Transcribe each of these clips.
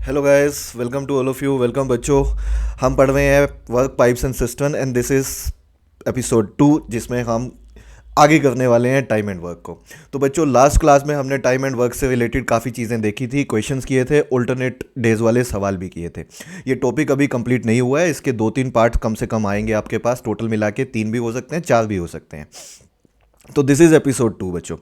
Hello guys, welcome to all of you. Welcome बच्चों। हम पढ़ रहे हैं work pipes and system and this is episode 2, जिसमें हम आगे करने वाले हैं टाइम एंड वर्क को। तो बच्चों, लास्ट क्लास में हमने टाइम एंड वर्क से रिलेटेड काफ़ी चीज़ें देखी थी, क्वेश्चंस किए थे, ऑल्टरनेट डेज वाले सवाल भी किए थे। ये टॉपिक अभी कंप्लीट नहीं हुआ है, इसके 2-3 पार्ट कम से कम आएंगे आपके पास। टोटल मिला के 3 भी हो सकते हैं, 4 भी हो सकते हैं। तो दिस इज़ एपिसोड 2 बच्चों।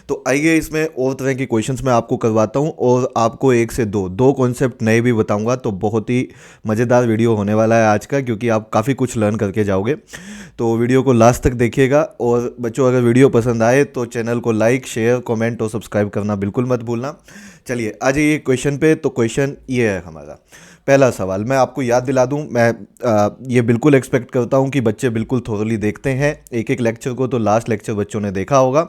तो आइए, इसमें और तरह के क्वेश्चंस मैं आपको करवाता हूँ और आपको एक से दो कॉन्सेप्ट नए भी बताऊँगा। तो बहुत ही मज़ेदार वीडियो होने वाला है आज का, क्योंकि आप काफ़ी कुछ लर्न करके जाओगे। तो वीडियो को लास्ट तक देखिएगा। और बच्चों, अगर वीडियो पसंद आए तो चैनल को लाइक, शेयर, कमेंट और सब्सक्राइब करना बिल्कुल मत भूलना। चलिए आ जाइए क्वेश्चन पे। तो क्वेश्चन ये है हमारा। पहला सवाल मैं आपको याद दिला दूं। मैं ये बिल्कुल एक्सपेक्ट करता हूं कि बच्चे बिल्कुल थोरली देखते हैं एक एक लेक्चर को। तो लास्ट लेक्चर बच्चों ने देखा होगा,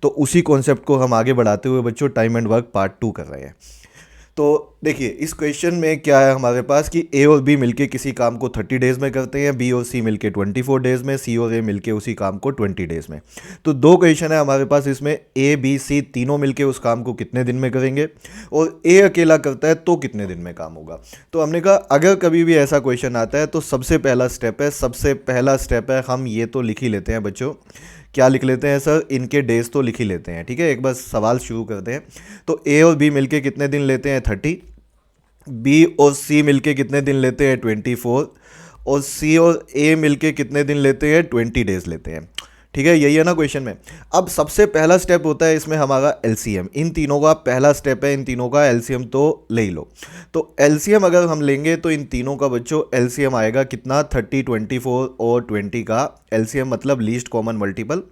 तो उसी कॉन्सेप्ट को हम आगे बढ़ाते हुए बच्चों टाइम एंड वर्क पार्ट 2 कर रहे हैं। तो देखिए, इस क्वेश्चन में क्या है हमारे पास कि ए और बी मिलके किसी काम को 30 डेज़ में करते हैं, बी और सी मिलके 24 डेज़ में, सी और ए मिलके उसी काम को 20 डेज़ में। तो दो क्वेश्चन है हमारे पास इसमें। ए बी सी तीनों मिलके उस काम को कितने दिन में करेंगे, और ए अकेला करता है तो कितने दिन में काम होगा। तो हमने कहा अगर कभी भी ऐसा क्वेश्चन आता है तो सबसे पहला स्टेप है हम ये तो लिख ही लेते हैं बच्चों। क्या लिख लेते हैं सर? इनके डेज तो लिख ही लेते हैं। ठीक है, एक बार सवाल शुरू करते हैं। तो ए और बी मिलके कितने दिन लेते हैं? 30। बी और सी मिलके कितने दिन लेते हैं? 24। और सी और ए मिलके कितने दिन लेते हैं? 20 डेज लेते हैं। ठीक है, यही है ना क्वेश्चन में। अब सबसे पहला स्टेप होता है इसमें हमारा एलसीएम। इन तीनों का पहला स्टेप है, इन तीनों का एलसीएम तो ले ही लो। तो एलसीएम अगर हम लेंगे तो इन तीनों का बच्चों एलसीएम आएगा कितना? 30, 24 और 20 का एलसीएम, मतलब least common multiple.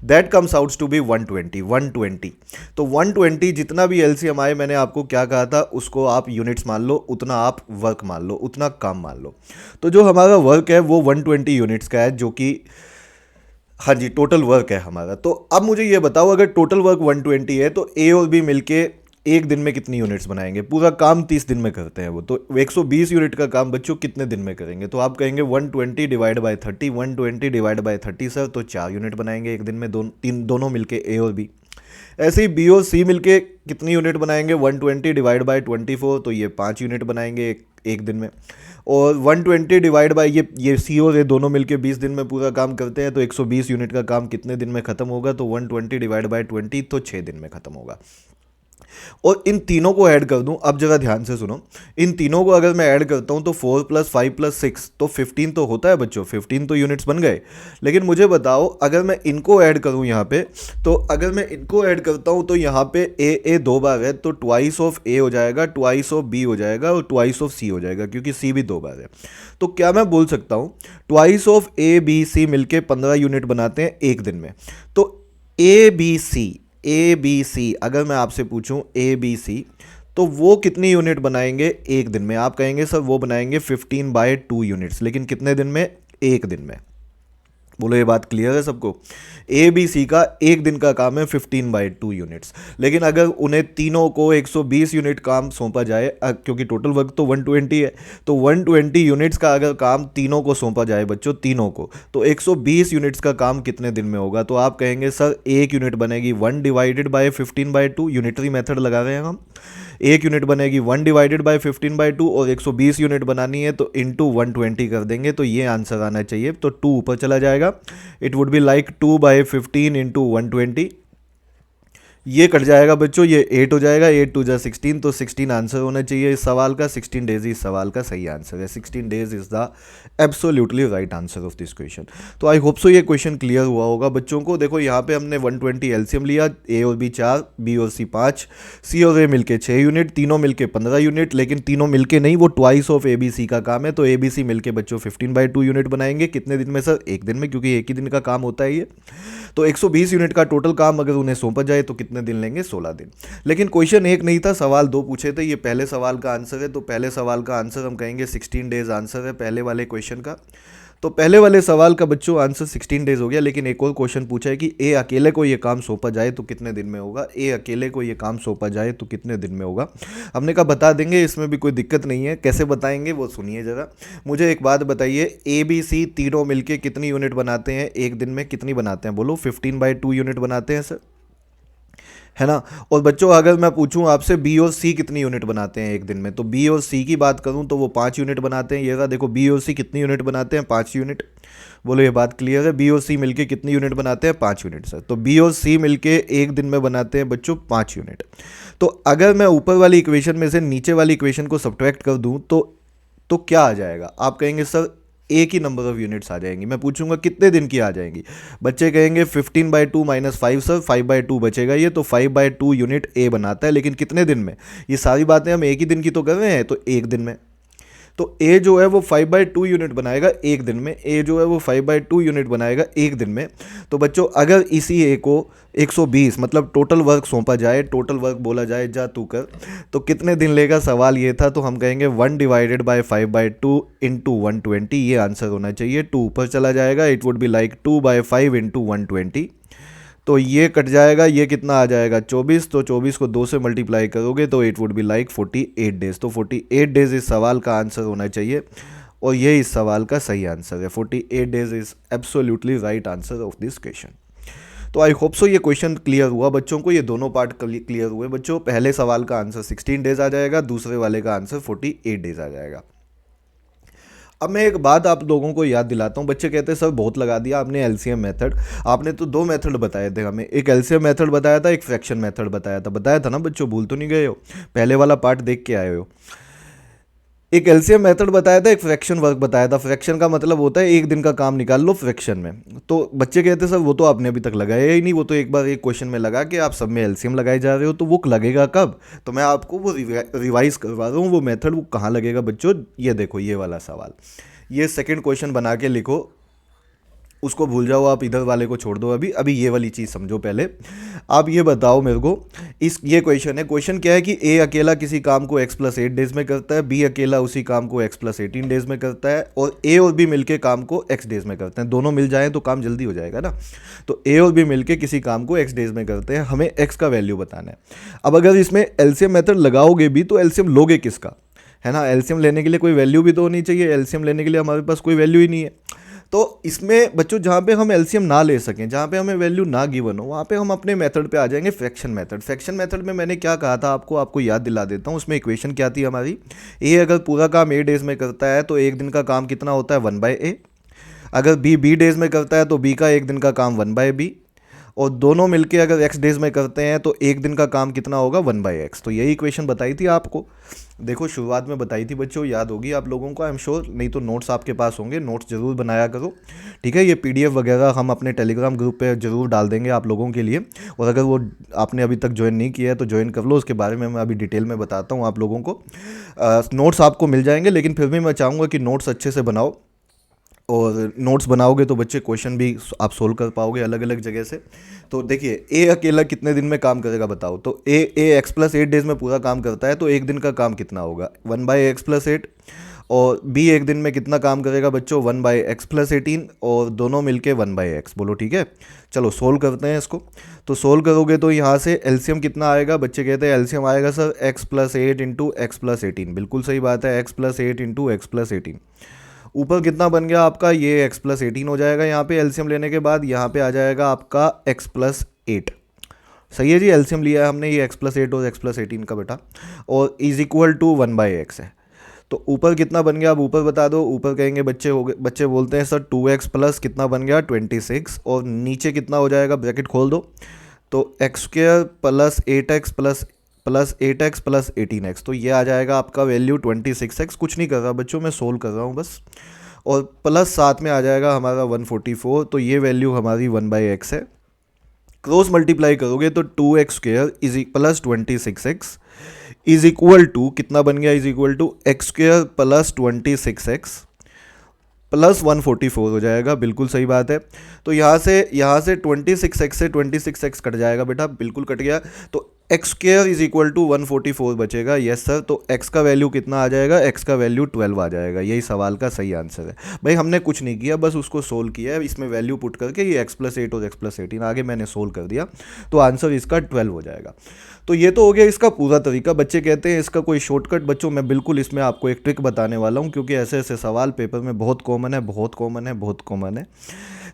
That comes out to be 120। तो 120 जितना भी एलसीएम आए, मैंने आपको क्या कहा था, उसको आप यूनिट्स मान लो, उतना आप वर्क मान लो, उतना काम मान लो। तो जो हमारा वर्क है वो 120 यूनिट्स का है, जो कि हाँ जी टोटल वर्क है हमारा। तो अब मुझे ये बताओ, अगर टोटल वर्क 120 है तो ए और बी मिलके एक दिन में कितनी यूनिट्स बनाएंगे? पूरा काम 30 दिन में करते हैं वो, तो 120 यूनिट का काम बच्चों कितने दिन में करेंगे? तो आप कहेंगे 120 divide by 30। 120 divide by 30 sir, तो 4 यूनिट बनाएंगे एक दिन में, दोनों मिलके ए और बी। ऐसे ही बी और सी मिलके कितनी यूनिट बनाएंगे? 120 डिवाइड बाय 24, तो ये 5 यूनिट बनाएंगे एक दिन में। और 120 डिवाइड बाय ये सी और ए दोनों मिलके 20 दिन में पूरा काम करते हैं, तो 120 यूनिट का काम कितने दिन में ख़त्म होगा? तो 120 डिवाइड बाय 20, तो 6 दिन में ख़त्म होगा। और इन तीनों को ऐड कर दूं, अब जरा ध्यान से सुनो। इन तीनों को अगर मैं ऐड करता हूं तो 4 + 5 + 6 तो 15 तो होता है बच्चों। 15 तो यूनिट्स बन गए। लेकिन मुझे बताओ, अगर मैं इनको ऐड करूं यहाँ पे, तो अगर मैं इनको ऐड करता हूं तो यहाँ पे ए दो बार है, तो ट्वाइस ऑफ ए हो जाएगा, ट्वाइस ऑफ बी हो जाएगा और ट्वाइस ऑफ सी हो जाएगा, क्योंकि सी भी दो बार है। तो क्या मैं बोल सकता हूँ twice of A B C मिलके 15 यूनिट बनाते हैं एक दिन में। तो ए बी सी अगर मैं आपसे पूछूं ए बी सी, तो वो कितनी यूनिट बनाएंगे एक दिन में? आप कहेंगे सर वो बनाएंगे 15/2 यूनिट्स, लेकिन कितने दिन में? एक दिन में। बोलो, ये बात क्लियर है सबको? ए बी सी का एक दिन का काम है 15/2 यूनिट्स। लेकिन अगर उन्हें तीनों को 120 यूनिट काम सौंपा जाए, क्योंकि टोटल वर्क तो 120 है, तो 120 यूनिट्स का अगर काम तीनों को सौंपा जाए बच्चों, तीनों को, तो 120 यूनिट्स का काम कितने दिन में होगा? तो आप कहेंगे सर एक यूनिट बनेगी 1 डिवाइडेड बाय 15/2, यूनिटरी मेथड लगा रहे हैं हम। एक यूनिट बनेगी 1 डिवाइडेड बाय 15/2, और 120 यूनिट बनानी है तो इंटू 120 कर देंगे, तो ये आंसर आना चाहिए। तो 2 ऊपर चला जाएगा। It would be like 2/15 into 120। ये कट जाएगा बच्चों, ये 8 हो जाएगा, 8 × 2 = 16, तो 16 आंसर होना चाहिए इस सवाल का। 16 डेज इस सवाल का सही आंसर है। 16 days is the absolutely right answer of this question. तो आई होप सो ये क्वेश्चन क्लियर हुआ होगा बच्चों को। देखो यहाँ पे हमने 120 एलसीएम लिया, ए और बी 4, बी और सी 5, सी और ए मिलके 6 यूनिट, तीनों मिलके 15 यूनिट। लेकिन तीनों मिलके नहीं, वो twice of A B C का काम है, तो ए बी सी मिलके बच्चों 15/2 यूनिट बनाएंगे कितने दिन में सर? एक दिन में, क्योंकि एक ही दिन का काम होता है ये। तो 120 यूनिट का टोटल काम अगर उन्हें सौंपा जाए तो कितने दिन लेंगे? 16 दिन। लेकिन क्वेश्चन एक नहीं था, सवाल दो पूछे थे। ये पहले सवाल का आंसर है, तो पहले सवाल का आंसर हम कहेंगे 16 डेज आंसर है पहले वाले क्वेश्चन का। तो पहले वाले सवाल का बच्चों आंसर 16 डेज हो गया। लेकिन एक और क्वेश्चन पूछा है कि ए अकेले को ये काम सौंपा जाए तो कितने दिन में होगा? ए अकेले को ये काम सौंपा जाए तो कितने दिन में होगा? हमने कहा बता देंगे, इसमें भी कोई दिक्कत नहीं है। कैसे बताएंगे वो सुनिए ज़रा। मुझे एक बात बताइए, ए बी सी तीनों मिलके कितनी यूनिट बनाते हैं एक दिन में? कितनी बनाते हैं बोलो? 15/2 यूनिट बनाते हैं सर। है ना। और बच्चों अगर मैं पूछूं आपसे बी और सी कितनी यूनिट बनाते हैं एक दिन में, तो बी और सी की बात करूं तो वो 5 यूनिट बनाते हैं। ये रहा देखो, बी और सी कितनी यूनिट बनाते हैं, 5 यूनिट। बोलो ये बात क्लियर है, बी और सी मिलके कितनी यूनिट बनाते हैं, 5 यूनिट सर। तो बी और सी मिलके एक दिन में बनाते हैं बच्चों 5 यूनिट। तो अगर मैं ऊपर वाली इक्वेशन में से नीचे वाली इक्वेशन को सब्ट्रैक्ट कर दूं तो क्या आ जाएगा, आप कहेंगे सर एक ही नंबर ऑफ यूनिट्स आ जाएंगी। मैं पूछूंगा कितने दिन की आ जाएंगी, बच्चे कहेंगे 15/2 - 5 सर, 5/2 बचेगा ये, तो 5/2 यूनिट ए बनाता है, लेकिन कितने दिन में। ये सारी बातें हम एक ही दिन की तो कर रहे हैं, तो एक दिन में। तो ए जो है वो 5/2 यूनिट बनाएगा एक दिन में, ए जो है वो 5/2 यूनिट बनाएगा एक दिन में। तो बच्चों अगर इसी ए को 120 मतलब टोटल वर्क सौंपा जाए, टोटल वर्क बोला जाए जा तू कर, तो कितने दिन लेगा, सवाल ये था। तो हम कहेंगे 1/5/2 इंटू 120, ये आंसर होना चाहिए। 2 ऊपर चला जाएगा, it would be like 2/5 into 120। तो ये कट जाएगा, ये कितना आ जाएगा 24। तो 24 को 2 से मल्टीप्लाई करोगे तो it would be like 48 days. तो 48 डेज इस सवाल का आंसर होना चाहिए, और ये इस सवाल का सही आंसर है। 48 days is absolutely right answer of this question. तो आई होप सो ये क्वेश्चन क्लियर हुआ बच्चों को, ये दोनों पार्ट क्लियर हुए बच्चों। पहले सवाल का आंसर 16 डेज आ जाएगा, दूसरे वाले का आंसर 48 डेज आ जाएगा। अब मैं एक बात आप लोगों को याद दिलाता हूँ। बच्चे कहते हैं सर बहुत लगा दिया आपने एलसीएम मेथड, आपने तो 2 मेथड बताए थे हमें, एक एलसीएम मेथड बताया था, एक फ्रैक्शन मेथड बताया था ना बच्चों, भूल तो नहीं गए हो, पहले वाला पार्ट देख के आए हो। एक एलसीएम मेथड बताया था, एक फ्रैक्शन वर्क बताया था। फ्रैक्शन का मतलब होता है एक दिन का काम निकाल लो फ्रैक्शन में। तो बच्चे कहते हैं सर वो तो आपने अभी तक लगाया ही नहीं, वो तो एक बार एक क्वेश्चन में लगा के आप सब में एलसीएम लगाए जा रहे हो, तो वो लगेगा कब। तो मैं आपको वो रिवाइज करवा रहा हूँ वो मेथड, वो कहाँ लगेगा बच्चों। ये देखो ये वाला सवाल, ये सेकंड क्वेश्चन बना के लिखो, उसको भूल जाओ आप, इधर वाले को छोड़ दो अभी। अभी ये वाली चीज़ समझो पहले। आप ये बताओ मेरे को, ये क्वेश्चन है, क्वेश्चन क्या है कि ए अकेला किसी काम को x+8 डेज में करता है, बी अकेला उसी काम को x+18 डेज में करता है, और ए और बी मिलके काम को x डेज में करते हैं। दोनों मिल जाएं तो काम जल्दी हो जाएगा ना। तो ए और बी मिलके किसी काम को x डेज में करते हैं, हमें x का वैल्यू बताना है। अब अगर इसमें एलसीएम मेथड लगाओगे भी तो एलसीएम लोगे किसका, है ना। एलसीएम लेने के लिए कोई वैल्यू भी तो होनी चाहिए, एलसीएम लेने के लिए हमारे पास कोई वैल्यू ही नहीं है। तो इसमें बच्चों जहाँ पे हम एलसीएम ना ले सकें, जहाँ पे हमें वैल्यू ना गिवन हो, वहाँ पे हम अपने मेथड पे आ जाएंगे, फ्रैक्शन मेथड। फ्रैक्शन मेथड में मैंने क्या कहा था आपको याद दिला देता हूँ। उसमें इक्वेशन क्या थी हमारी, ए अगर पूरा काम ए डेज में करता है तो एक दिन का काम कितना होता है 1/a। अगर बी डेज में करता है तो बी का एक दिन का काम 1/b। और दोनों मिलके अगर एक्स डेज में करते हैं तो एक दिन का काम कितना होगा 1/x। तो यही इक्वेशन बताई थी आपको, देखो शुरुआत में बताई थी बच्चों, याद होगी आप लोगों को आई एम श्योर। नहीं तो नोट्स आपके पास होंगे, नोट्स ज़रूर बनाया करो, ठीक है। ये पीडीएफ वगैरह हम अपने टेलीग्राम ग्रुप पे ज़रूर डाल देंगे आप लोगों के लिए, और अगर वो आपने अभी तक ज्वाइन नहीं किया है तो ज्वाइन कर लो। उसके बारे में मैं अभी डिटेल में बताता हूँ आप लोगों को। नोट्स आपको मिल जाएंगे, लेकिन फिर भी मैं चाहूँगा कि नोट्स अच्छे से बनाओ, और नोट्स बनाओगे तो बच्चे क्वेश्चन भी आप सोल्व कर पाओगे अलग अलग जगह से। तो देखिए ए अकेला कितने दिन में काम करेगा बताओ। तो ए x+8 डेज में पूरा काम करता है, तो एक दिन का काम कितना होगा 1/x+8। और बी एक दिन में कितना काम करेगा बच्चों 1/x+18, और दोनों मिलके 1/x। बोलो ठीक है। चलो सोल्व करते हैं इसको। तो सोल्व करोगे तो यहाँ से एलसीएम कितना आएगा, बच्चे कहते हैं एलसीएम आएगा सर x+8 इंटू x+18। बिल्कुल सही बात है, x+8 इंटू x+18। ऊपर कितना बन गया आपका, ये x+18 हो जाएगा यहाँ पे एलसीएम लेने के बाद। यहाँ पे आ जाएगा आपका x+8। सही है जी, एलसीएम लिया है हमने ये x+8 और x+18 का बेटा, और इज इक्वल टू 1/x है। तो ऊपर कितना बन गया, अब ऊपर बता दो। ऊपर कहेंगे बच्चे बोलते हैं सर 2x प्लस कितना बन गया 26, और नीचे कितना हो जाएगा, ब्रैकेट खोल दो। तो x² plus 8x plus 8x plus 18x, तो ये आ जाएगा आपका वैल्यू 26x। कुछ नहीं कर रहा बच्चों, मैं सोल्व कर रहा हूँ बस। और प्लस साथ में आ जाएगा हमारा 144, तो ये वैल्यू हमारी 1/x है। क्रॉस मल्टीप्लाई करोगे तो 2x² is plus 26x is equal to कितना बन गया, is equal to x² plus 26x plus 144 हो जाएगा। बिल्कुल सही बात है। तो यहाँ से 26x से 26x कट जाएगा बेटा, बिल्कुल कट गया। तो x² इज इक्वल टू 144 बचेगा। यस सर, तो x का वैल्यू कितना आ जाएगा, x का वैल्यू 12 आ जाएगा। यही सवाल का सही आंसर है भाई। हमने कुछ नहीं किया, बस उसको सोल्व किया है, इसमें वैल्यू पुट करके ये x+8 और x+18 आगे मैंने सोल्व कर दिया, तो आंसर इसका 12 हो जाएगा। तो ये तो हो गया इसका पूरा तरीका। बच्चे कहते हैं इसका कोई शॉर्टकट, बच्चों मैं बिल्कुल इसमें आपको एक ट्रिक बताने वाला हूँ, क्योंकि ऐसे ऐसे सवाल पेपर में बहुत कॉमन है, बहुत कॉमन है, बहुत कॉमन है।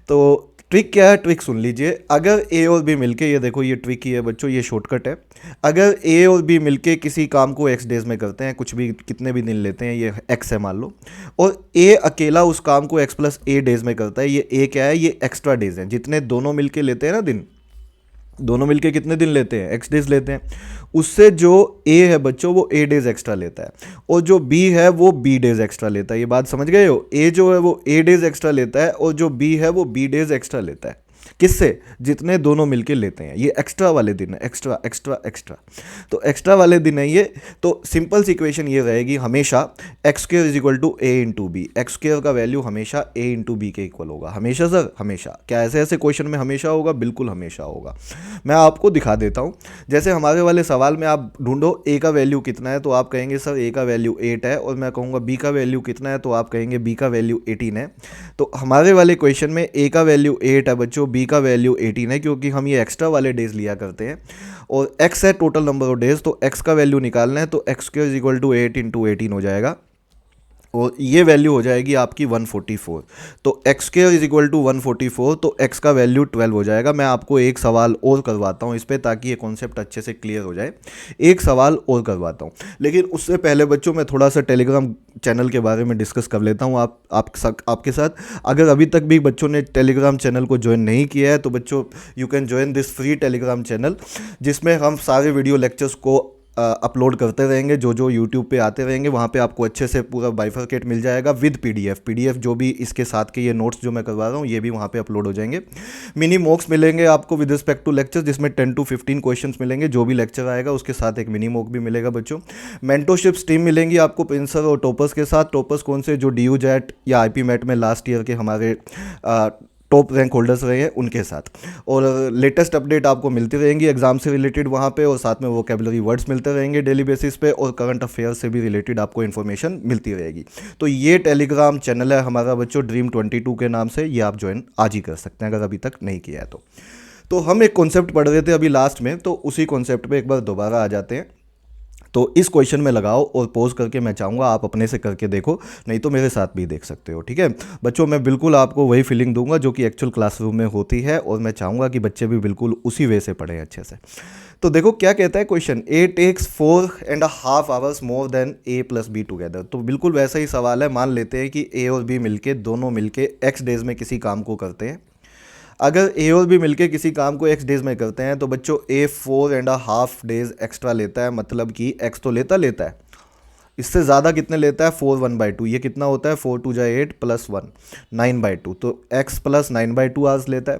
तो ट्रिक क्या है, ट्रिक सुन लीजिए। अगर ए और बी मिलके, ये देखो ये ट्रिक ही है बच्चों, ये शॉर्टकट है। अगर ए और बी मिलके किसी काम को एक्स डेज में करते हैं, कुछ भी कितने भी दिन लेते हैं, ये एक्स है मान लो, और ए अकेला उस काम को एक्स प्लस ए डेज में करता है, ये ए क्या है, ये एक्स्ट्रा डेज हैं, जितने दोनों मिलके लेते हैं ना दिन, दोनों मिलके कितने दिन लेते हैं, एक्स डेज लेते हैं, उससे जो ए है बच्चों वो ए डेज एक्स्ट्रा लेता है, और जो बी है वो बी डेज एक्स्ट्रा लेता है। ये बात समझ गए हो, ए जो है वो ए डेज एक्स्ट्रा लेता है, और जो बी है वो बी डेज एक्स्ट्रा लेता है। किससे, जितने दोनों मिलके लेते हैं, ये एक्स्ट्रा वाले दिन है, एक्स्ट्रा एक्स्ट्रा एक्स्ट्रा, तो एक्स्ट्रा वाले दिन है ये। तो सिंपल सी इक्वेशन ये रहेगी हमेशा, x square is equal to A into B. X square का वैल्यू हमेशा ए इंटू बी के इक्वल होगा, हमेशा सर, हमेशा। क्या ऐसे ऐसे क्वेश्चन में हमेशा होगा? बिल्कुल हमेशा होगा। मैं आपको दिखा देता हूँ। जैसे हमारे वाले सवाल में आप ढूंढो ए का वैल्यू कितना है, तो आप कहेंगे सर ए का वैल्यू 8 है, और मैं कहूँगा बी का वैल्यू कितना है, तो आप कहेंगे बी का वैल्यू 18 है। तो हमारे वाले क्वेश्चन में ए का वैल्यू 8 है बच्चों, बी का वैल्यू 18 है, क्योंकि हम ये एक्स्ट्रा वाले डेज लिया करते हैं, और एक्स है टोटल नंबर ऑफ डेज, तो एक्स का वैल्यू निकालना है, तो x square is equal to 8 into 18 हो जाएगा, और ये वैल्यू हो जाएगी आपकी 144। तो x square is equal to 144, तो एक्स का वैल्यू 12 हो जाएगा। मैं आपको एक सवाल और करवाता हूँ इस पर, ताकि ये कॉन्सेप्ट अच्छे से क्लियर हो जाए। एक सवाल और करवाता हूँ, लेकिन उससे पहले बच्चों मैं थोड़ा सा टेलीग्राम चैनल के बारे में डिस्कस कर लेता हूँ आपके साथ। अगर अभी तक भी बच्चों ने टेलीग्राम चैनल को ज्वाइन नहीं किया है, तो बच्चों you can join this free Telegram channel, जिसमें हम सारे वीडियो लेक्चर्स को अपलोड करते रहेंगे, जो जो यूट्यूब पे आते रहेंगे, वहाँ पे आपको अच्छे से पूरा बाइफरकेट मिल जाएगा विद पीडीएफ जो भी इसके साथ के ये नोट्स जो मैं करवा रहा हूँ, ये भी वहाँ पे अपलोड हो जाएंगे। मिनी मॉक्स मिलेंगे आपको विद रिस्पेक्ट टू लेक्चर, जिसमें 10 to 15 क्वेश्चंस मिलेंगे, जो भी लेक्चर आएगा उसके साथ एक मिनी मॉक भी मिलेगा बच्चों। मेंटरशिप स्ट्रीम मिलेंगी आपको प्रिंसर और टॉपर्स के साथ। टॉपर्स कौन से, जो DU JET या IP MET में लास्ट ईयर के हमारे टॉप रैंक होल्डर्स रहे हैं उनके साथ, और लेटेस्ट अपडेट आपको मिलती रहेंगी एग्जाम से रिलेटेड वहाँ पे, और साथ में वोकेबलरी वर्ड्स मिलते रहेंगे डेली बेसिस पे, और करंट अफेयर से भी रिलेटेड आपको इन्फॉर्मेशन मिलती रहेगी। तो ये टेलीग्राम चैनल है हमारा बच्चों, Dream22 के नाम से, ये आप ज्वाइन आज ही कर सकते हैं अगर अभी तक नहीं किया है तो हम एक कॉन्सेप्ट पढ़ रहे थे अभी लास्ट में, तो उसी कॉन्सेप्ट पे एक बार दोबारा आ जाते हैं। तो इस क्वेश्चन में लगाओ और पॉज करके मैं चाहूँगा आप अपने से करके देखो, नहीं तो मेरे साथ भी देख सकते हो, ठीक है बच्चों। मैं बिल्कुल आपको वही फीलिंग दूंगा जो कि एक्चुअल क्लासरूम में होती है, और मैं चाहूँगा कि बच्चे भी बिल्कुल उसी वे से पढ़ें अच्छे से। तो देखो क्या कहता है question, A takes 4.5 hours more than A plus B together. तो बिल्कुल वैसा ही सवाल है। मान लेते हैं कि ए और बी मिलके, दोनों मिलके एक्स डेज में किसी काम को करते हैं। अगर ए और बी मिलके किसी काम को एक्स डेज में करते हैं, तो बच्चों ए 4.5 डेज एक्स्ट्रा लेता है, मतलब कि एक्स तो लेता है, इससे ज़्यादा कितने लेता है, 4 1/2। ये कितना होता है, 4 2 8 प्लस 1 9/2, तो x प्लस 9/2 आवर्स लेता है।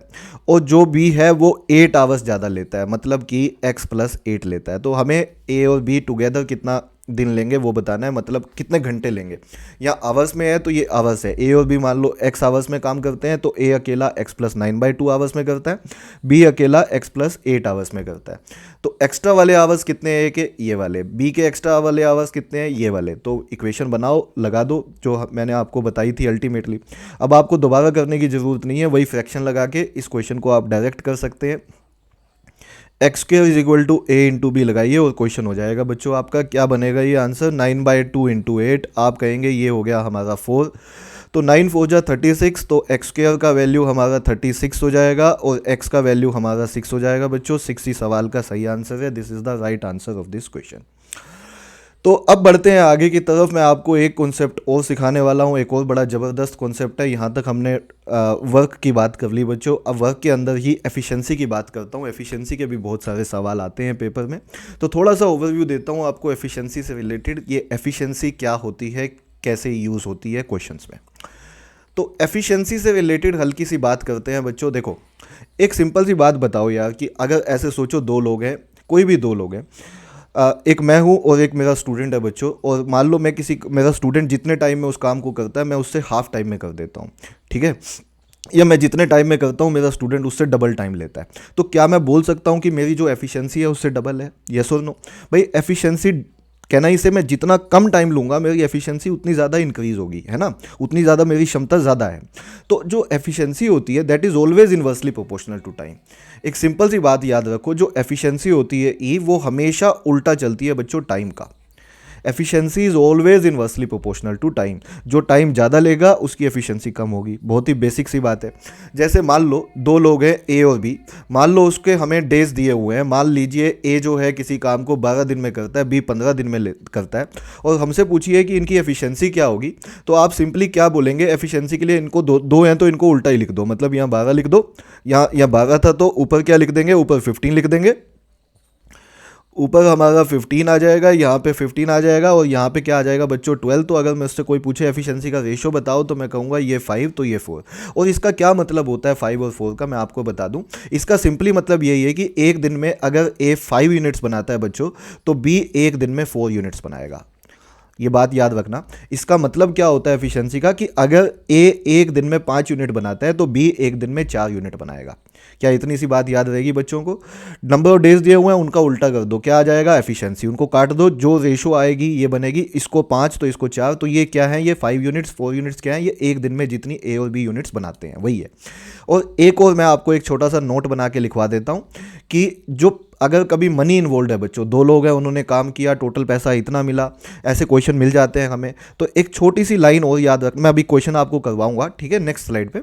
और जो बी है वो 8 आवर्स ज़्यादा लेता है, मतलब कि x प्लस 8 लेता है। तो हमें ए और बी टुगेदर कितना दिन लेंगे वो बताना है, मतलब कितने घंटे लेंगे। या आवर्स में है तो ये आवर्स है, ए और बी मान लो x आवर्स में काम करते हैं, तो ए अकेला x प्लस 9/2 आवर्स में करता है, बी अकेला x प्लस 8 आवर्स में करता है। तो एक्स्ट्रा वाले आवर्स कितने हैं कि ये वाले, बी के एक्स्ट्रा वाले आवर्स कितने हैं, ये वाले। तो इक्वेशन बनाओ, लगा दो जो मैंने आपको बताई थी अल्टीमेटली। अब आपको दोबारा करने की ज़रूरत नहीं है, वही फ्रैक्शन लगा के इस क्वेश्चन को आप डायरेक्ट कर सकते हैं। X square is equal to A into B लगाइए और क्वेश्चन हो जाएगा बच्चों। आपका क्या बनेगा ये आंसर, 9/2 इंटू 8। आप कहेंगे ये हो गया हमारा 4, तो 9 4 जा 36, तो एक्स स्क्र का वैल्यू हमारा 36 हो जाएगा, और एक्स का वैल्यू हमारा 6 हो जाएगा बच्चों। 6 ही सवाल का सही आंसर है। This is the right answer of this question. तो अब बढ़ते हैं आगे की तरफ। मैं आपको एक कॉन्सेप्ट और सिखाने वाला हूँ, एक और बड़ा ज़बरदस्त कॉन्सेप्ट है। यहाँ तक हमने वर्क की बात कर ली बच्चों, अब वर्क के अंदर ही एफिशिएंसी की बात करता हूँ। एफिशिएंसी के भी बहुत सारे सवाल आते हैं पेपर में, तो थोड़ा सा ओवरव्यू देता हूँ आपको एफिशिएंसी से रिलेटेड। ये एफिशिएंसी क्या होती है, कैसे यूज़ होती है क्वेश्चंस में। तो एफिशिएंसी से रिलेटेड हल्की सी बात करते हैं बच्चों। देखो एक सिंपल सी बात बताओ यार, कि अगर ऐसे सोचो दो लोग हैं, कोई भी दो लोग हैं, एक मैं हूँ और एक मेरा स्टूडेंट है बच्चों, और मान लो मैं मेरा स्टूडेंट जितने टाइम में उस काम को करता है मैं उससे हाफ टाइम में कर देता हूँ, ठीक है, या मैं जितने टाइम में करता हूँ मेरा स्टूडेंट उससे डबल टाइम लेता है। तो क्या मैं बोल सकता हूँ कि मेरी जो एफिशिएंसी है उससे डबल है, यस और नो? भाई एफिशिएंसी कहना इसे, मैं जितना कम टाइम लूँगा मेरी एफिशिएंसी उतनी ज़्यादा इंक्रीज़ होगी, है ना, उतनी ज़्यादा मेरी क्षमता ज़्यादा है। तो जो एफिशिएंसी होती है that is always inversely proportional to time. एक सिंपल सी बात याद रखो, जो एफिशिएंसी होती है ई, वो हमेशा उल्टा चलती है बच्चों टाइम का। Efficiency is always inversely proportional to time. जो टाइम ज़्यादा लेगा उसकी एफिशिएंसी कम होगी। बहुत ही बेसिक सी बात है। जैसे मान लो दो लोग हैं ए और बी, मान लो उसके हमें डेज दिए हुए हैं। मान लीजिए ए जो है किसी काम को 12 दिन में करता है, बी 15 दिन में करता है, और हमसे पूछिए कि इनकी एफिशिएंसी क्या होगी, तो आप सिंपली क्या बोलेंगे, एफिशिएंसी के लिए इनको दो हैं तो इनको उल्टा ही लिख दो, मतलब यहाँ 12 लिख दो, यहाँ 12 था तो ऊपर क्या लिख देंगे, ऊपर 15 लिख देंगे, ऊपर हमारा 15 आ जाएगा, यहाँ पे 15 आ जाएगा, और यहाँ पे क्या आ जाएगा बच्चों 12। तो अगर मुझसे कोई पूछे एफिशिएंसी का रेशो बताओ तो मैं कहूँगा ये 5 तो ये 4। और इसका क्या मतलब होता है 5 और 4 का, मैं आपको बता दूँ। इसका सिंपली मतलब यही है कि एक दिन में अगर ए 5 यूनिट्स बनाता है बच्चों, तो बी एक दिन में 4 यूनिट्स बनाएगा। ये बात याद रखना। इसका मतलब क्या होता है एफिशिएंसी का, कि अगर ए एक दिन में 5 यूनिट बनाता है तो बी एक दिन में 4 यूनिट बनाएगा। क्या इतनी सी बात याद रहेगी बच्चों को? नंबर ऑफ डेज दिए हुए हैं, उनका उल्टा कर दो, क्या आ जाएगा एफिशिएंसी, उनको काट दो, जो रेशो आएगी ये बनेगी, इसको 5 तो इसको 4, तो ये क्या है, ये 5 यूनिट्स, 4 यूनिट्स क्या है, ये एक दिन में जितनी ए और बी यूनिट्स बनाते हैं वही है। और एक और मैं आपको एक छोटा सा नोट बना के लिखवा देता हूँ कि जो अगर कभी मनी इन्वॉल्व है बच्चों, दो लोग हैं, उन्होंने काम किया, टोटल पैसा इतना मिला, ऐसे क्वेश्चन मिल जाते हैं हमें, तो एक छोटी सी लाइन और याद रख, मैं अभी क्वेश्चन आपको करवाऊंगा, ठीक है, नेक्स्ट स्लाइड पे।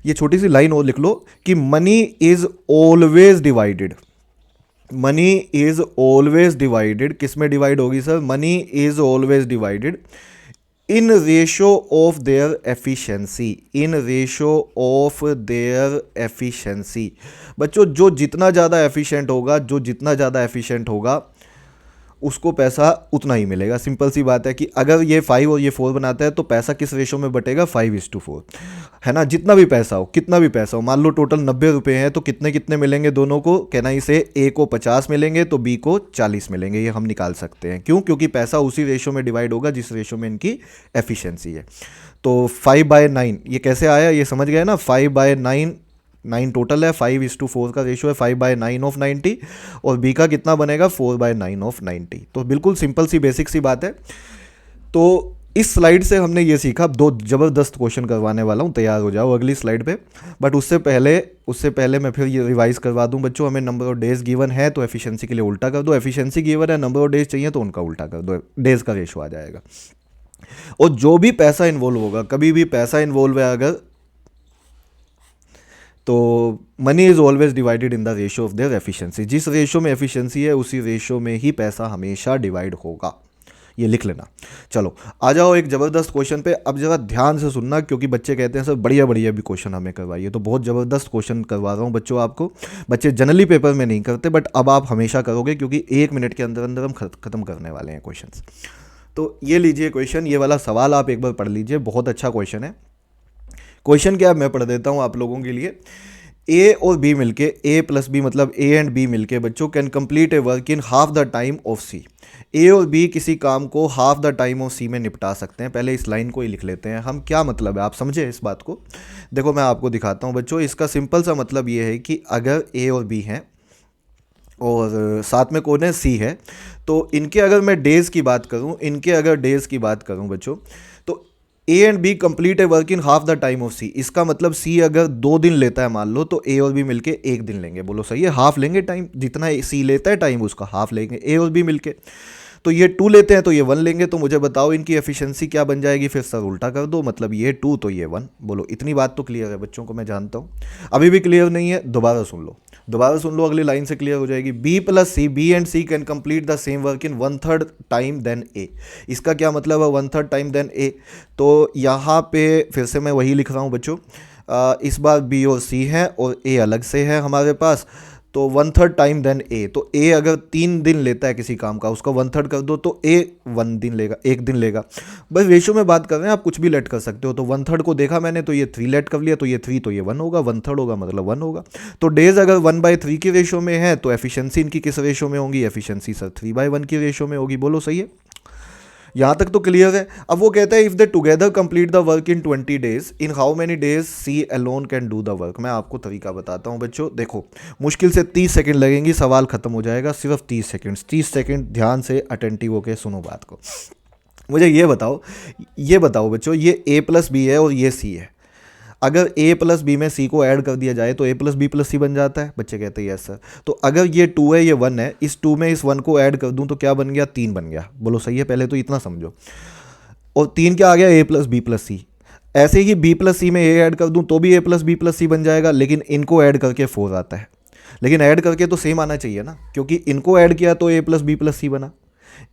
ये छोटी सी लाइन और लिख लो कि money is always divided. Money is always divided, किस में डिवाइड होगी sir? Money is always divided in ratio of their efficiency. In ratio of their efficiency. बच्चों जो जितना ज़्यादा एफिशिएंट होगा, जो जितना ज़्यादा एफिशिएंट होगा उसको पैसा उतना ही मिलेगा। सिंपल सी बात है कि अगर ये 5 और ये 4 बनाता है तो पैसा किस रेशो में बटेगा? 5:4, है ना। जितना भी पैसा हो, कितना भी पैसा हो, मान लो टोटल 90 रुपये हैं, तो कितने कितने मिलेंगे दोनों को? कहना इसे ए को 50 मिलेंगे तो बी को 40 मिलेंगे। ये हम निकाल सकते हैं। क्यों? क्योंकि पैसा उसी रेशो में डिवाइड होगा जिस रेशो में इनकी एफिशिएंसी है। तो 5/9 ये कैसे आया, ये समझ गए ना? 5/9, 9 टोटल है, 5:4 का रेशो है, 5/9 ऑफ 90, और बी का कितना बनेगा? 4/9 ऑफ 90। तो बिल्कुल सिंपल सी बेसिक सी बात है। तो इस स्लाइड से हमने ये सीखा। दो ज़बरदस्त क्वेश्चन करवाने वाला हूँ, तैयार हो जाओ अगली स्लाइड पे। बट उससे पहले मैं फिर ये रिवाइज करवा दूँ बच्चों। हमें नंबर ऑफ डेज गिवन है तो एफिशिएंसी के लिए उल्टा कर दो, एफिशिएंसी गिवन है, नंबर ऑफ डेज चाहिए तो उनका उल्टा कर दो, डेज का रेशो आ जाएगा। और जो भी पैसा इन्वॉल्व होगा, कभी भी पैसा इन्वॉल्व है अगर, तो money is always divided in the ratio of their efficiency. जिस रेशो में एफिशिएंसी है उसी रेशो में ही पैसा हमेशा डिवाइड होगा। ये लिख लेना। चलो आ जाओ एक ज़बरदस्त क्वेश्चन पे। अब ज़रा ध्यान से सुनना, क्योंकि बच्चे कहते हैं सर बढ़िया बढ़िया भी क्वेश्चन हमें करवाइए, तो बहुत ज़बरदस्त क्वेश्चन करवा रहा हूँ बच्चों आपको। बच्चे जनरली पेपर में नहीं करते, बट अब आप हमेशा करोगे, क्योंकि 1 मिनट के अंदर अंदर हम ख़त्म करने वाले हैं क्वेश्चन। तो ये लीजिए क्वेश्चन, ये वाला सवाल आप एक बार पढ़ लीजिए, बहुत अच्छा क्वेश्चन है। क्वेश्चन क्या है मैं पढ़ देता हूँ आप लोगों के लिए। ए और बी मिलके, ए प्लस बी मतलब ए एंड बी मिलके बच्चों, can complete a work in half the time of C. A और बी किसी काम को half the time of C में निपटा सकते हैं। पहले इस लाइन को ही लिख लेते हैं हम। क्या मतलब है आप समझे इस बात को? देखो मैं आपको दिखाता हूँ बच्चों। इसका सिंपल सा मतलब ये है कि अगर ए और बी हैं और साथ में कौन है? सी है। तो इनके अगर मैं डेज़ की बात करूँ, इनके अगर डेज़ की बात करूँ बच्चों, तो A and B complete a work in half the time of C. इसका मतलब सी अगर 2 दिन लेता है मान लो, तो ए और बी मिलके 1 दिन लेंगे। बोलो सही है? हाफ लेंगे टाइम, जितना सी लेता है टाइम उसका हाफ लेंगे ए और बी मिलके। तो ये 2 लेते हैं तो ये 1 लेंगे। तो मुझे बताओ इनकी एफिशिएंसी क्या बन जाएगी? फिर सर उल्टा कर दो, मतलब ये 2 तो ये 1। बोलो इतनी बात तो क्लियर है बच्चों को, मैं जानता हूँ। अभी भी क्लियर नहीं है? दोबारा सुन लो, दोबारा सुन लो, अगली लाइन से क्लियर हो जाएगी। B plus C, B and C can complete the same work in 1/3 time than A. इसका क्या मतलब है 1/3 टाइम देन ए? तो यहाँ पे फिर से मैं वही लिख रहा हूँ बच्चों। इस बार बी और सी है और ए अलग से है हमारे पास, तो 1/3 टाइम देन ए। तो ए अगर 3 दिन लेता है किसी काम का, उसका 1/3 कर दो तो ए 1 दिन लेगा, 1 दिन लेगा। बस रेशो में बात कर रहे हैं, आप कुछ भी लेट कर सकते हो। तो 1/3 को देखा मैंने, तो ये 3 लेट कर लिया, तो ये 3 तो ये 1 होगा, 1/3 होगा मतलब 1 होगा। तो डेज अगर 1/3 की रेशो में है तो एफिशिएंसी इनकी किस रेशो में होगी? एफिशिएंसी सर 3/1 की रेशो में होगी। बोलो सही है? यहाँ तक तो क्लियर है। अब वो कहता है if they together complete the work in 20 days, in how many days C alone can do the work. मैं आपको तरीका बताता हूँ बच्चों। देखो मुश्किल से 30 सेकंड लगेंगी, सवाल खत्म हो जाएगा। सिर्फ 30 सेकंड, 30 सेकंड ध्यान से अटेंटिव होकर सुनो बात को। मुझे ये बताओ बच्चों, ये ए प्लस बी है और ये सी है। अगर a प्लस बी में c को ऐड कर दिया जाए तो a प्लस बी प्लस सी बन जाता है। बच्चे कहते हैं यस सर। तो अगर ये 2 है ये 1 है, इस 2 में इस 1 को ऐड कर दूं तो क्या बन गया, 3 बन गया। बोलो सही है, पहले तो इतना समझो। और 3 क्या आ गया, a प्लस बी प्लस सी। ऐसे ही b प्लस सी में a ऐड कर दूं तो भी a प्लस बी प्लस सी बन जाएगा, लेकिन इनको ऐड करके 4 आता है। लेकिन ऐड करके तो सेम आना चाहिए ना, क्योंकि इनको ऐड किया तो a प्लस बी प्लस सी बना,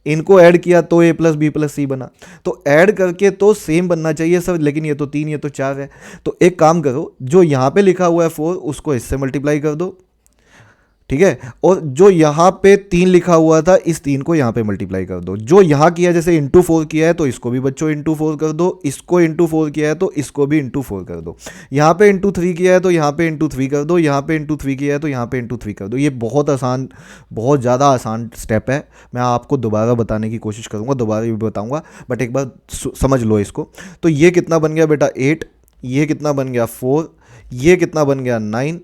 इनको ऐड किया तो a प्लस बी प्लस सी बना। तो ऐड करके तो सेम बनना चाहिए सर, लेकिन ये तो 3 ये तो 4 है। तो एक काम करो, जो यहाँ पे लिखा हुआ है 4 उसको इससे मल्टीप्लाई कर दो, ठीक है। और जो यहाँ पे 3 लिखा हुआ था इस 3 को यहाँ पे मल्टीप्लाई कर दो। जो यहाँ किया जैसे इंटू 4 किया है तो इसको भी बच्चों इंटू 4 कर दो, इसको इंटू 4 किया है तो इसको भी इंटू 4 कर दो। यहाँ पे इंटू 3 किया है तो यहाँ पे इंटू 3 कर दो, यहाँ पे इंटू 3 किया है तो यहाँ पे इंटू 3 कर दो। ये बहुत आसान, बहुत ज़्यादा आसान स्टेप है। मैं आपको दोबारा बताने की कोशिश करूँगा, दोबारा भी बताऊँगा, बट एक बार समझ लो इसको। तो ये कितना बन गया बेटा 8, ये कितना बन गया 4, ये कितना बन गया 9,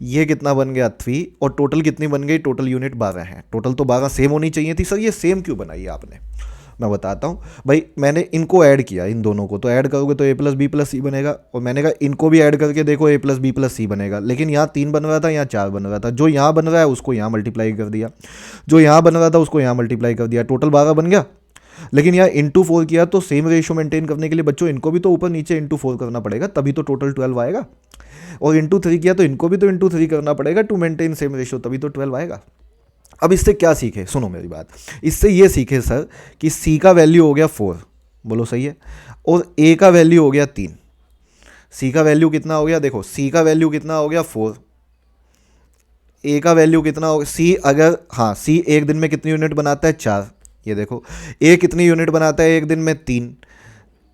ये कितना बन गया 3, और टोटल कितनी बन गई, टोटल यूनिट 12 है। टोटल तो 12 सेम होनी चाहिए थी। सर ये सेम क्यों बनाई आपने, मैं बताता हूँ भाई। मैंने इनको ऐड किया, इन दोनों को, तो ऐड करोगे तो a प्लस बी प्लस सी बनेगा, और मैंने कहा इनको भी ऐड करके देखो a प्लस बी प्लस सी बनेगा। लेकिन यहाँ 3 बन रहा था, यहाँ 4 बन रहा था। जो यहाँ बन रहा है उसको यहाँ मल्टीप्लाई कर दिया, जो यहाँ बन रहा था उसको यहाँ मल्टीप्लाई कर दिया, टोटल 12 बन गया। लेकिन यहाँ इंटू 4 किया, तो सेम रेशियो मेंटेन करने के लिए बच्चों इनको भी तो ऊपर नीचे इंटू 4 करना पड़ेगा, तभी तो टोटल 12 आएगा। और इंटू 3 किया तो इनको भी तो इंटू 3 करना पड़ेगा टू मेंटेन सेम रेशियो, तभी तो 12 आएगा। अब इससे क्या सीखे, सुनो मेरी बात। इससे ये सीखे सर कि c का वैल्यू हो गया 4, बोलो सही है, और a का वैल्यू हो गया 3। c का वैल्यू कितना हो गया, देखो c का वैल्यू कितना हो गया 4, a का वैल्यू कितना हो गया c, अगर हाँ c एक दिन में कितनी यूनिट बनाता है 4। ये देखो a कितनी यूनिट बनाता है एक दिन में 3,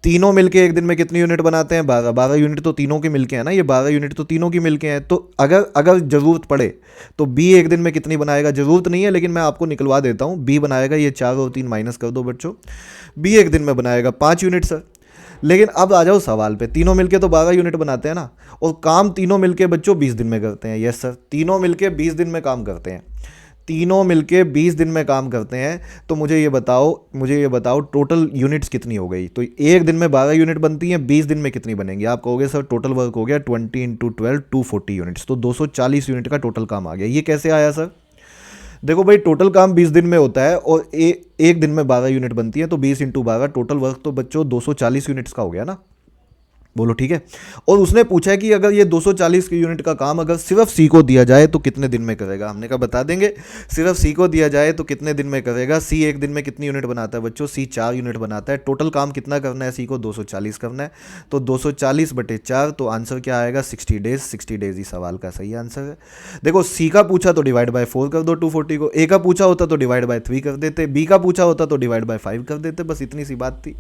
तीनों मिलके एक दिन में कितनी यूनिट बनाते हैं 12। 12 यूनिट तो तीनों के मिलके हैं ना, ये 12 यूनिट तो तीनों की मिलके हैं। तो अगर अगर ज़रूरत पड़े तो b एक दिन में कितनी बनाएगा, ज़रूरत नहीं है लेकिन मैं आपको निकलवा देता हूँ। b बनाएगा, ये 4 और 3 माइनस कर दो बच्चों, b एक दिन में बनाएगा 5 यूनिट सर। लेकिन अब आ जाओ सवाल पे, तीनों मिलके तो 12 यूनिट बनाते हैं ना, और काम तीनों मिलके बच्चों 20 दिन में करते हैं। यस सर, तीनों मिलके 20 दिन में काम करते हैं, तीनों मिलके 20 दिन में काम करते हैं। तो मुझे ये बताओ टोटल यूनिट्स कितनी हो गई। तो एक दिन में 12 यूनिट बनती हैं, 20 दिन में कितनी बनेंगी। आप कहोगे सर टोटल वर्क हो गया 20 इंटू 12 240 यूनिट्स, तो 240 यूनिट का टोटल काम आ गया। ये कैसे आया सर, देखो भाई टोटल काम 20 दिन में होता है और एक दिन में 12 यूनिट बनती है, तो 20 इंटू 12 टोटल वर्क तो बच्चों 240 यूनिट्स का हो गया ना, बोलो ठीक है। और उसने पूछा है कि अगर ये 240 की यूनिट का काम अगर सिर्फ सी को दिया जाए तो कितने दिन में करेगा। हमने कहा बता देंगे, सिर्फ सी को दिया जाए तो कितने दिन में करेगा। सी एक दिन में कितनी यूनिट बनाता है बच्चों, सी 4 यूनिट बनाता है। टोटल काम कितना करना है सी को, 240 करना है। तो 240 बटे 4, तो आंसर क्या आएगा 60 डेज। 60 डेज ही सवाल का सही आंसर है। देखो सी का पूछा तो डिवाइड बाय 4 कर दो 240 को, ए का पूछा होता तो डिवाइड बाय 3 कर देते, बी का पूछा होता तो डिवाइड बाय 5 कर देते, बस इतनी सी बात थी।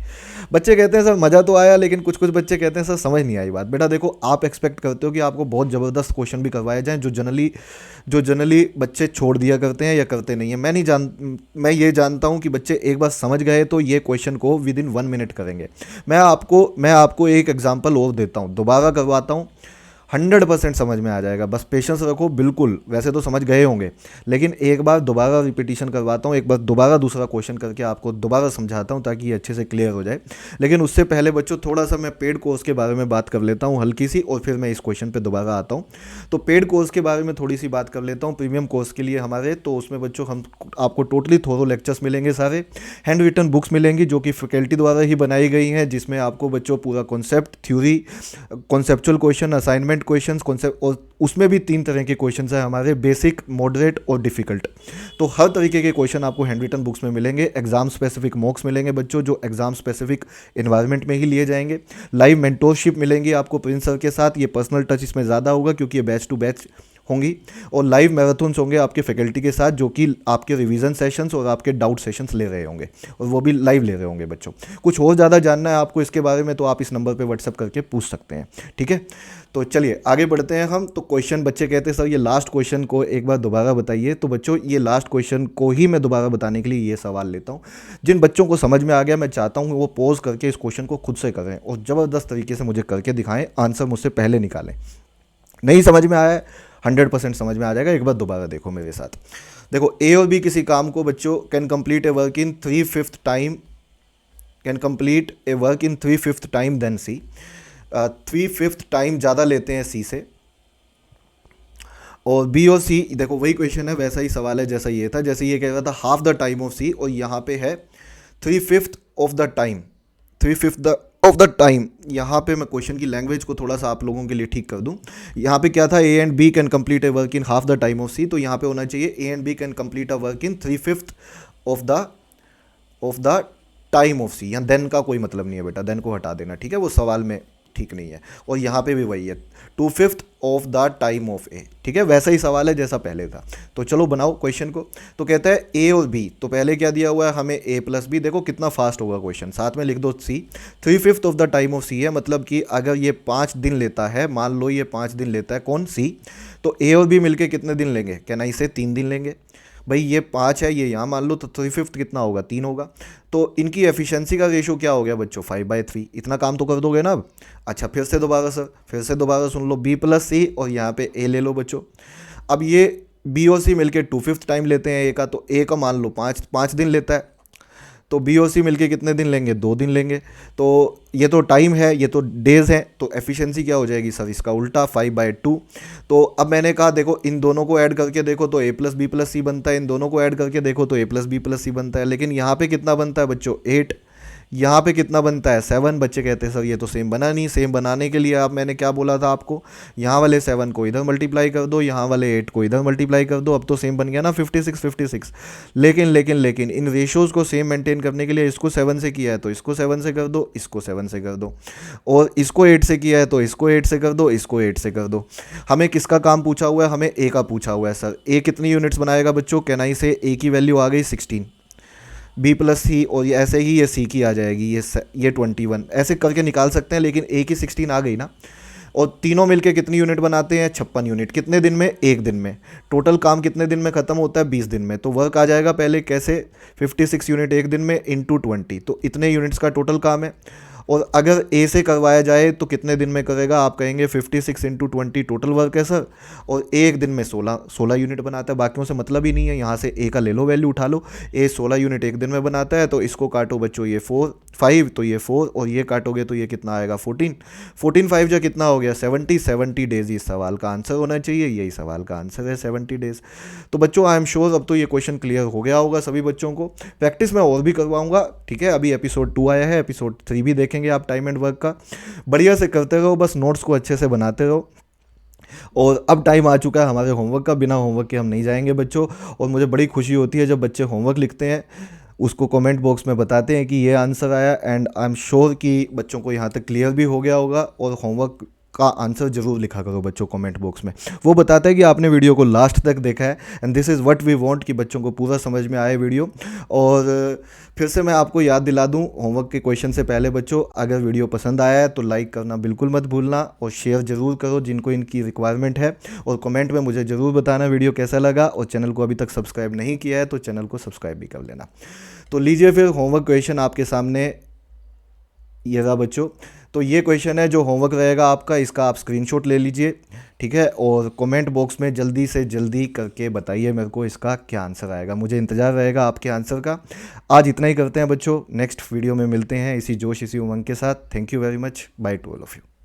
बच्चे कहते हैं सर मज़ा तो आया, लेकिन कुछ कुछ बच्चे कहते हैं सर समझ नहीं आई बात। बेटा देखो आप एक्सपेक्ट करते हो कि आपको बहुत ज़बरदस्त क्वेश्चन भी करवाए जाएं जो जनरली बच्चे छोड़ दिया करते हैं या करते नहीं है। मैं ये जानता हूं कि बच्चे एक बार समझ गए तो ये क्वेश्चन को विद इन 1 मिनट करेंगे। मैं आपको एक एग्जांपल और देता हूं, दोबारा करवाता हूं, 100% समझ में आ जाएगा। बस पेशेंस रखो, बिल्कुल वैसे तो समझ गए होंगे, लेकिन एक बार दोबारा रिपीटिशन करवाता हूँ, एक बार दोबारा दूसरा क्वेश्चन करके आपको दोबारा समझाता हूँ ताकि ये अच्छे से क्लियर हो जाए। लेकिन उससे पहले बच्चों थोड़ा सा मैं पेड कोर्स के बारे में बात कर लेता हूँ हल्की सी, और फिर मैं इस क्वेश्चन पर दोबारा आता हूँ। तो पेड कोर्स के बारे में थोड़ी सी बात कर लेता हूँ, प्रीमियम कोर्स के लिए हमारे। तो उसमें बच्चों आपको टोटली थोरो लेक्चर्स मिलेंगे, सारे हैंड रिटन बुक्स मिलेंगी जो कि फैकल्टी द्वारा ही बनाई गई हैं, जिसमें आपको बच्चों पूरा concept, theory, conceptual question, assignment question, concept, और उसमें भी 3 तरह के क्वेश्चंस हैं हमारे, बेसिक, मॉडरेट और डिफिकल्ट। तो हर तरीके के क्वेश्चन आपको हैंड रिटन बुक्स में मिलेंगे। एग्जाम स्पेसिफिक मॉक्स मिलेंगे बच्चों, जो एग्जाम स्पेसिफिक एनवायरनमेंट में ही लिए जाएंगे। लाइव मेंटोरशिप मिलेंगी आपको प्रिंस सर के साथ, ये पर्सनल टच इसमें ज़्यादा होगा क्योंकि ये बैच टू बैच होंगी। और लाइव मैराथन्स होंगे आपके फैकल्टी के साथ, जो कि आपके रिवीजन सेशंस और आपके डाउट सेशंस ले रहे होंगे, और वो भी लाइव ले रहे होंगे बच्चों। कुछ और ज़्यादा जानना है आपको इसके बारे में तो आप इस नंबर पे व्हाट्सअप करके पूछ सकते हैं, ठीक है। तो चलिए आगे बढ़ते हैं हम। तो क्वेश्चन बच्चे कहते हैं सर ये लास्ट क्वेश्चन को एक बार दोबारा बताइए। तो बच्चों ये लास्ट क्वेश्चन को ही मैं दोबारा बताने के लिए ये सवाल लेता हूँ। जिन बच्चों को समझ में आ गया, मैं चाहता हूँ वो पॉज करके इस क्वेश्चन को खुद से करें और ज़बरदस्त तरीके से मुझे करके दिखाएं, आंसर मुझसे पहले निकालें। नहीं समझ में आया है, 100% समझ में आ जाएगा, एक बार दोबारा देखो मेरे साथ। देखो ए और बी किसी काम को बच्चों can complete a work in 3/5 time, can complete a work in 3/5 time then C. 3/5 time ज़्यादा लेते हैं सी से, और बी और सी देखो वही क्वेश्चन है, वैसा ही सवाल है जैसा ये था, जैसे ये कह रहा था हाफ द टाइम ऑफ सी, और यहाँ पे है 3/5 of the time, 3/5 of the time. यहाँ पे मैं क्वेश्चन की लैंग्वेज को थोड़ा सा आप लोगों के लिए ठीक कर दूँ। यहाँ पे क्या था, A and B can complete a work in half the time of C, तो यहाँ पे होना चाहिए A and B can complete a work in 3/5 of the time of C. यहाँ देन का कोई मतलब नहीं है बेटा, देन को हटा देना, ठीक है, वो सवाल में ठीक नहीं है। और यहाँ पे भी वही है 2/5 ऑफ द टाइम ऑफ ए, ठीक है, वैसा ही सवाल है जैसा पहले था। तो चलो बनाओ क्वेश्चन को। तो कहता है ए और बी, तो पहले क्या दिया हुआ है हमें ए प्लस बी, देखो कितना फास्ट होगा क्वेश्चन, साथ में लिख दो सी। 3/5 ऑफ द टाइम ऑफ सी है, मतलब कि अगर ये 5 दिन लेता है, मान लो ये 5 दिन लेता है कौन, सी, तो ए और बी मिलके कितने दिन लेंगे, कहना इसे 3 दिन लेंगे। भाई ये 5 है, ये यहाँ मान लो, तो 3/5 कितना होगा, 3 होगा। तो इनकी एफिशिएंसी का रेशो क्या हो गया बच्चों, 5/3। इतना काम तो कर दोगे ना अब। अच्छा फिर से दोबारा सर, फिर से दोबारा सुन लो, बी प्लस सी और यहाँ पे ए ले लो बच्चों। अब ये बी और सी मिलके 2/5 टाइम लेते हैं ए का, तो ए का मान लो 5 दिन लेता है, तो बी और सी मिलके कितने दिन लेंगे, 2 दिन लेंगे। तो ये तो टाइम है, ये तो डेज है, तो एफिशिएंसी क्या हो जाएगी सर, इसका उल्टा 5/2। तो अब मैंने कहा देखो इन दोनों को ऐड करके देखो तो a प्लस बी प्लस सी बनता है, इन दोनों को ऐड करके देखो तो a प्लस बी प्लस सी बनता है, लेकिन यहाँ पे कितना बनता है बच्चों, 8। यहाँ पे कितना बनता है, 7। बच्चे कहते हैं सर ये तो सेम बना नहीं। सेम बनाने के लिए आप, मैंने क्या बोला था आपको, यहाँ वाले 7 को इधर मल्टीप्लाई कर दो, यहाँ वाले 8 को इधर मल्टीप्लाई कर दो, अब तो सेम बन गया ना, 56। लेकिन इन रेशोज़ को सेम मेंटेन करने के लिए इसको 7 से किया है तो इसको 7 से कर दो, इसको 7 से कर दो, और इसको 8 से किया है तो इसको 8 से कर दो, इसको 8 से कर दो। हमें किसका काम पूछा हुआ है, हमें ए का पूछा हुआ है। सर ए कितनी यूनिट्स बनाएगा बच्चों, कहना इसे ए की वैल्यू आ गई 16, बी प्लस सी, और ये ऐसे ही ये सी की आ जाएगी, ये 21, ऐसे करके निकाल सकते हैं, लेकिन ए की 16 आ गई ना। और तीनों मिलके कितनी यूनिट बनाते हैं, 56 यूनिट। कितने दिन में, 1 दिन में। टोटल काम कितने दिन में ख़त्म होता है, 20 दिन में। तो वर्क आ जाएगा पहले कैसे, 56 यूनिट 1 दिन में इंटू 20, तो इतने यूनिट्स का टोटल काम है। और अगर ए से करवाया जाए तो कितने दिन में करेगा, आप कहेंगे 56 इंटू 20 टोटल वर्क है सर, और एक दिन में 16 यूनिट बनाता है। बाकियों से मतलब ही नहीं है, यहाँ से ए का ले लो, वैल्यू उठा लो। ए 16 यूनिट एक दिन में बनाता है, तो इसको काटो बच्चों, ये 5 तो ये 4, और ये काटोगे तो ये कितना आएगा 14 5 जो कितना हो गया 70 डेज। इस सवाल का आंसर होना चाहिए, यही सवाल का आंसर है 70 डेज। तो बच्चों आई एम श्योर अब तो ये क्वेश्चन क्लियर हो गया होगा सभी बच्चों को। प्रैक्टिस मैं और भी करवाऊंगा, ठीक है। अभी एपिसोड 2 आया है, एपिसोड 3 भी देखेंगे आप टाइम एंड वर्क का। बढ़िया से करते रहो, बस नोट्स को अच्छे से बनाते रहो। और अब टाइम आ चुका है हमारे होमवर्क का, बिना होमवर्क के हम नहीं जाएंगे बच्चों। और मुझे बड़ी खुशी होती है जब बच्चे होमवर्क लिखते हैं, उसको कमेंट बॉक्स में बताते हैं कि ये आंसर आया, एंड आई एम श्योर कि बच्चों को यहाँ तक क्लियर भी हो गया होगा। और होमवर्क का आंसर ज़रूर लिखा करो बच्चों कमेंट बॉक्स में, वो बताता है कि आपने वीडियो को लास्ट तक देखा है, and this is what we want कि बच्चों को पूरा समझ में आए वीडियो। और फिर से मैं आपको याद दिला दूं होमवर्क के क्वेश्चन से पहले बच्चों, अगर वीडियो पसंद आया है तो लाइक करना बिल्कुल मत भूलना, और शेयर ज़रूर करो जिनको इनकी रिक्वायरमेंट है, और कमेंट में मुझे ज़रूर बताना वीडियो कैसा लगा। और चैनल को अभी तक सब्सक्राइब नहीं किया है तो चैनल को सब्सक्राइब भी कर लेना। तो लीजिए फिर होमवर्क क्वेश्चन आपके सामने ये रहा बच्चों। तो ये क्वेश्चन है जो होमवर्क रहेगा आपका, इसका आप स्क्रीनशॉट ले लीजिए, ठीक है। और कमेंट बॉक्स में जल्दी से जल्दी करके बताइए मेरे को इसका क्या आंसर आएगा, मुझे इंतज़ार रहेगा आपके आंसर का। आज इतना ही करते हैं बच्चों, नेक्स्ट वीडियो में मिलते हैं इसी जोश इसी उमंग के साथ। Thank you very much, by two all of you.